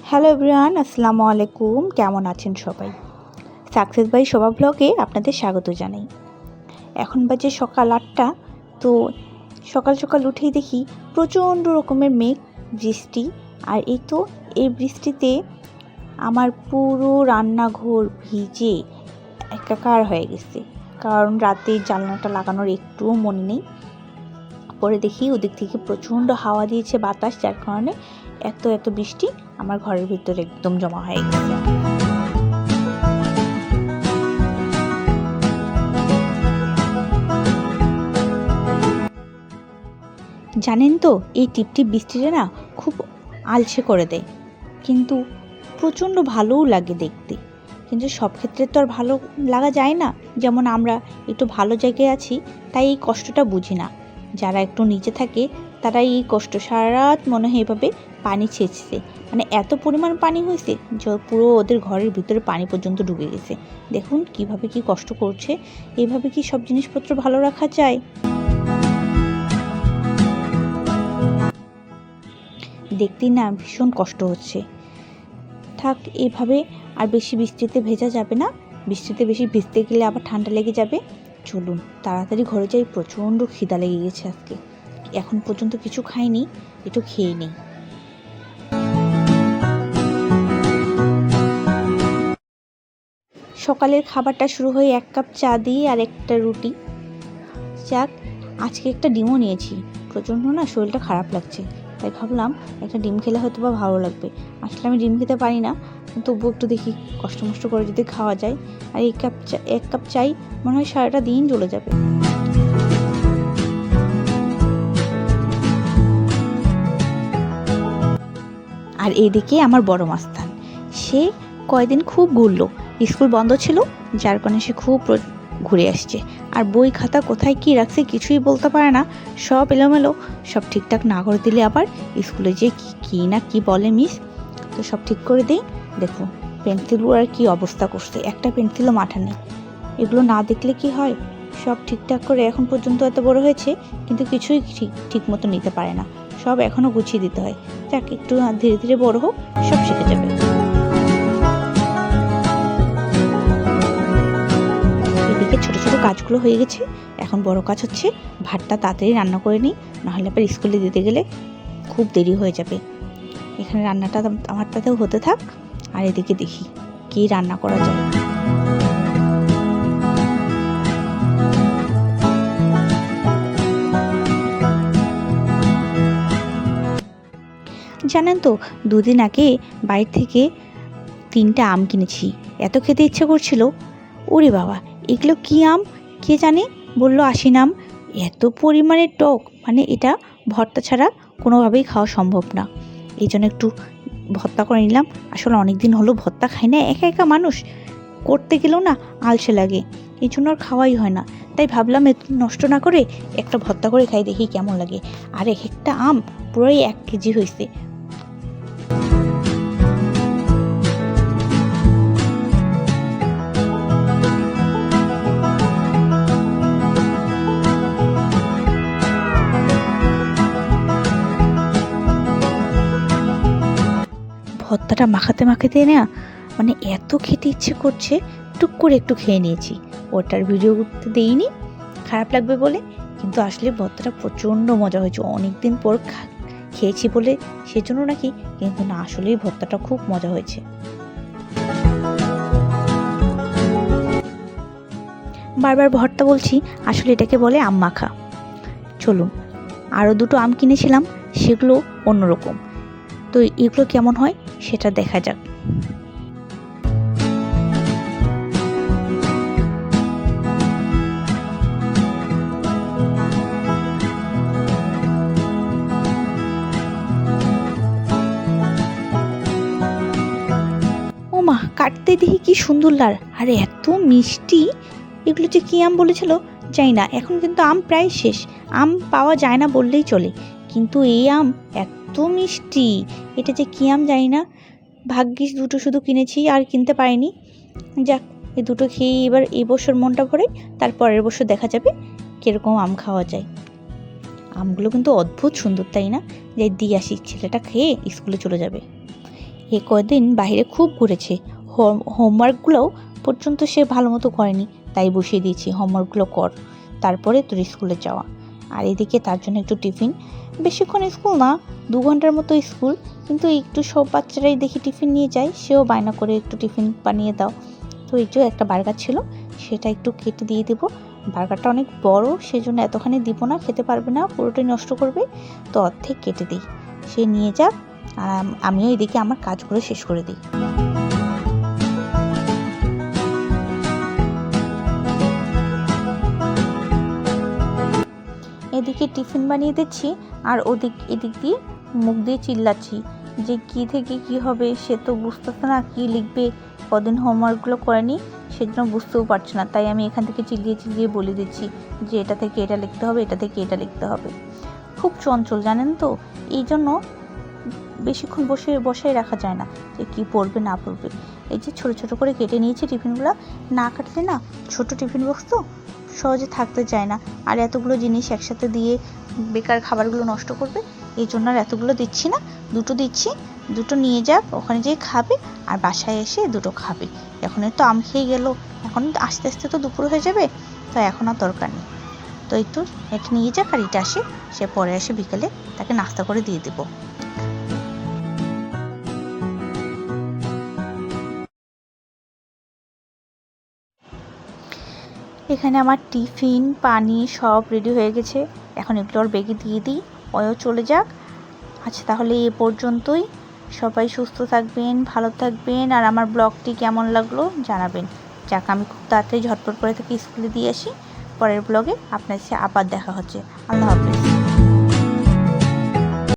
Hello everyone, আসসালামু আলাইকুম। কেমন আছেন সবাই? সাকসেস বাই শোভা ব্লগে আপনাদের স্বাগত জানাই। এখন বাজে সকাল 8টা। তো সকাল সকাল উঠেই দেখি প্রচণ্ড রকমের মেঘ, বৃষ্টি। আর এই বৃষ্টিতে আমার পুরো রান্নাঘর ভিজে একাকার হয়ে গেছে, কারণ রাতে জানলাটা লাগানোর একটুও মনে নেই। পরে দেখি ওদিক থেকে প্রচণ্ড হাওয়া দিয়েছে, বাতাস, যার কারণে এত বৃষ্টি আমার ঘরের ভিতরে একদম জমা হয়ে গেছে। জানেন তো, এই টিপটিপ বৃষ্টিটা না খুব আলসে করে দেয়, কিন্তু প্রচণ্ড ভালোও লাগে দেখতে। কিন্তু সব ক্ষেত্রে তো আর ভালো লাগা যায় না। যেমন আমরা একটু ভালো জায়গায় আছি, তাই এই কষ্টটা বুঝি না। যারা একটু নিচে থাকে তারা এই কষ্ট, সারা রাত মনে হয় এভাবে পানি ছেঁচছে, মানে এত পরিমাণ পানি হয়েছে যে পুরো ওদের ঘরের ভিতরে পানি পর্যন্ত ঢুকে গেছে। দেখুন কিভাবে কি কষ্ট করছে। এইভাবে কি সব জিনিসপত্র ভালো রাখা যায়? দেখতেই না ভীষণ কষ্ট হচ্ছে। থাক, এভাবে আর বেশি বৃষ্টিতে ভেজা যাবে না। বৃষ্টিতে বেশি ভিজতে গেলে আবার ঠান্ডা লেগে যাবে। চলুন তাড়াতাড়ি ঘরে যাই, প্রচণ্ড খিদা লেগে গেছে আজকে। এখন পর্যন্ত কিছু খাইনি, একটু খেয়ে নিই। সকালের খাবারটা শুরু হয় 1 কাপ চা দিয়ে আর একটা রুটি। যাক, আজকে একটা ডিমও নিয়েছি। প্রচণ্ড না শরীরটা খারাপ লাগছে, তাই ভাবলাম একটা ডিম খেলে হয়তো বা ভালো লাগবে। আসলে আমি ডিম খেতে পারি না, তবুও একটু দেখি কষ্ট মষ্ট করে যদি খাওয়া যায়। আর 1 কাপ চাই মনে হয় সারাটা দিন চলে যাবে। আর এদিকে আমার বড় মাস্তান, সে কয়দিন খুব ঘুরলো। স্কুল বন্ধ ছিল, যার কারণে সে খুব ঘুরে আসছে। আর বই খাতা কোথায় কি রাখছে কিছুই বলতে পারে না, সব এলোমেলো। সব ঠিকঠাক না করে দিলে আবার স্কুলে যে কি না কি বলে মিস। তো সব ঠিক করে দিই। দেখুন পেন্সিলগুলো আর কি অবস্থা করছে, একটা পেন্সিলও মাথা নেই। এগুলো না দেখলে কি হয়? সব ঠিকঠাক করে এখন পর্যন্ত এত বড় হয়েছে, কিন্তু কিছুই ঠিক মতো নিতে পারে না। সব এখনও গুছিয়ে দিতে হয়। যাক, একটু ধীরে ধীরে বড় হোক, সব শিখে যাবে। এদিকে ছোট ছোট কাজগুলো হয়ে গেছে, এখন বড় কাজ হচ্ছে ভাতটা তাড়াতাড়ি রান্না করে নিই, নাহলে আবার স্কুলে দিতে গেলে খুব দেরি হয়ে যাবে। এখানে রান্নাটা আমারটাতেও হতে থাক, আর এদিকে দেখি কি রান্না করা যায়। জানেন তো, 2 দিন আগে বাইরে থেকে 3টা আম কিনেছি। এত খেতে ইচ্ছে করছিল। ওরে বাবা, এগুলো কি আম কে জানে, বললো আশিন আম। এত পরিমাণে টক, মানে এটা ভর্তা ছাড়া কোনোভাবেই খাওয়া সম্ভব না। এই জন্য একটু ভর্তা করে নিলাম। আসলে অনেক দিন হলো ভর্তা খাই না, একা একা মানুষ, করতে গেলেও না আলসে লাগে, এই জন্য আর খাওয়াই হয় না। তাই ভাবলাম নষ্ট না করে একটা ভর্তা করে খাই, দেখি কেমন লাগে। আর একটা আম পুরোই 1 কেজি হয়েছে। ভর্তাটা মাখাতে না, মানে এত খেতে ইচ্ছে করছে, টুক করে একটু খেয়ে নিয়েছি। ওটার ভিডিও করতে দেইনি, খারাপ লাগবে বলে। কিন্তু আসলে ভর্তাটা প্রচণ্ড মজা হয়েছে। অনেক দিন পর খেয়েছি বলে সেজন্য নাকি, কিন্তু না, আসলেই ভর্তাটা খুব মজা হয়েছে। বারবার ভর্তা বলছি, আসলে এটাকে বলে আম মাখা। চলুন, আরও 2টো আম কিনেছিলাম, সেগুলো অন্যরকম। তো এগুলো কেমন হয় সেটা দেখা যাক। ও মা, কাটতে দেখি কি সুন্দর লাল, আরে এত মিষ্টি। এগুলো যে কী আম বলেছিল জানি না। এখন কিন্তু আম প্রায় শেষ, আম পাওয়া যায় না বললেই চলে, কিন্তু এই আম এত মিষ্টি। এটা যে কী আম জানি না, ভাগ্যিস 2টো শুধু কিনেছি, আর কিনতে পারিনি। যাক, এই 2টো খেয়েই এবার এই বছর মনটা ভরে, তারপরের বছর দেখা যাবে কীরকম আম খাওয়া যায়। আমগুলো কিন্তু অদ্ভুত সুন্দর, তাই না? যাই দিয়ে আসি, ছেলেটা খেয়ে স্কুলে চলে যাবে। এ কদিন বাইরে খুব ঘুরেছে, হোমওয়ার্কগুলোও পর্যন্ত সে ভালো মতো করেনি, তাই বসিয়ে দিয়েছি হোমওয়ার্কগুলো কর, তারপরে তোর স্কুলে যাওয়া। আর এদিকে তার জন্য একটু টিফিন, বেশিক্ষণ স্কুল না, 2 ঘন্টার মতো স্কুল, কিন্তু একটু সব বাচ্চারাই দেখি টিফিন নিয়ে যায়, সেও বায়না করে একটু টিফিন বানিয়ে দাও। তো এই যে একটা বার্গার ছিল, সেটা একটু কেটে দিয়ে দেবো। বার্গারটা অনেক বড়, সেজন্য এতখানি দিব না, খেতে পারবে না, পুরোটাই নষ্ট করবে, তো অর্ধেক কেটে দিই, সে নিয়ে যাক, আর আমিও এদিকে আমার কাজগুলো শেষ করে দিই। এদিকে টিফিন বানিয়ে দিচ্ছি, আর এদিক দিয়ে মুখ দিয়ে চিল্লাচ্ছি যে কি থেকে কি হবে, সে তো বুঝতেছে না কি লিখবে, কদিন হোমওয়ার্কগুলো করেনি, সেজন্য বুঝতেও পারছে না, তাই আমি এখান থেকে চিল্লিয়ে চিল্লিয়ে বলে দিচ্ছি যে এটা থেকে এটা লিখতে হবে, এটা থেকে এটা লিখতে হবে। খুব চঞ্চল জানেন তো, এই জন্য বেশিক্ষণ বসে রাখা যায় না যে কি পড়বে না পড়বে। এই যে ছোট ছোট করে কেটে নিয়েছি টিফিনগুলো, না কাটলে না ছোট টিফিন বক্স তো সহজে থাকতে চায় না, আর এতগুলো জিনিস একসাথে দিয়ে বেকার খাবারগুলো নষ্ট করবে, এই জন্য আর এতগুলো দিচ্ছি না, দুটো দিচ্ছি, দুটো নিয়ে যাক, ওখানে যেয়ে খাবে, আর বাসায় এসে দুটো খাবে। এখন তো আম খেয়ে গেল, এখন আস্তে আস্তে তো দুপুর হয়ে যাবে, তো এখন আর দরকার নেই, তো একটু এটা নিয়ে যাক, আর এটা আসে, সে পরে আসে বিকেলে, তাকে নাস্তা করে দিয়ে দেবো। এখানে আমার টিফিন পানি সব রেডি হয়ে গেছে, এখন এগুলো ওর ব্যাগে দিয়ে দিই, ওও চলে যাক। আচ্ছা তাহলে এ পর্যন্তই, সবাই সুস্থ থাকবেন, ভালো থাকবেন, আর আমার ব্লগটি কেমন লাগলো জানাবেন। যাক আমি খুব তাড়াতাড়ি ঝটপট করে থেকে স্কুলে দিয়ে আসি, পরের ব্লগে আপনার সাথে আবার দেখা হচ্ছে। আল্লাহ হাফেজ।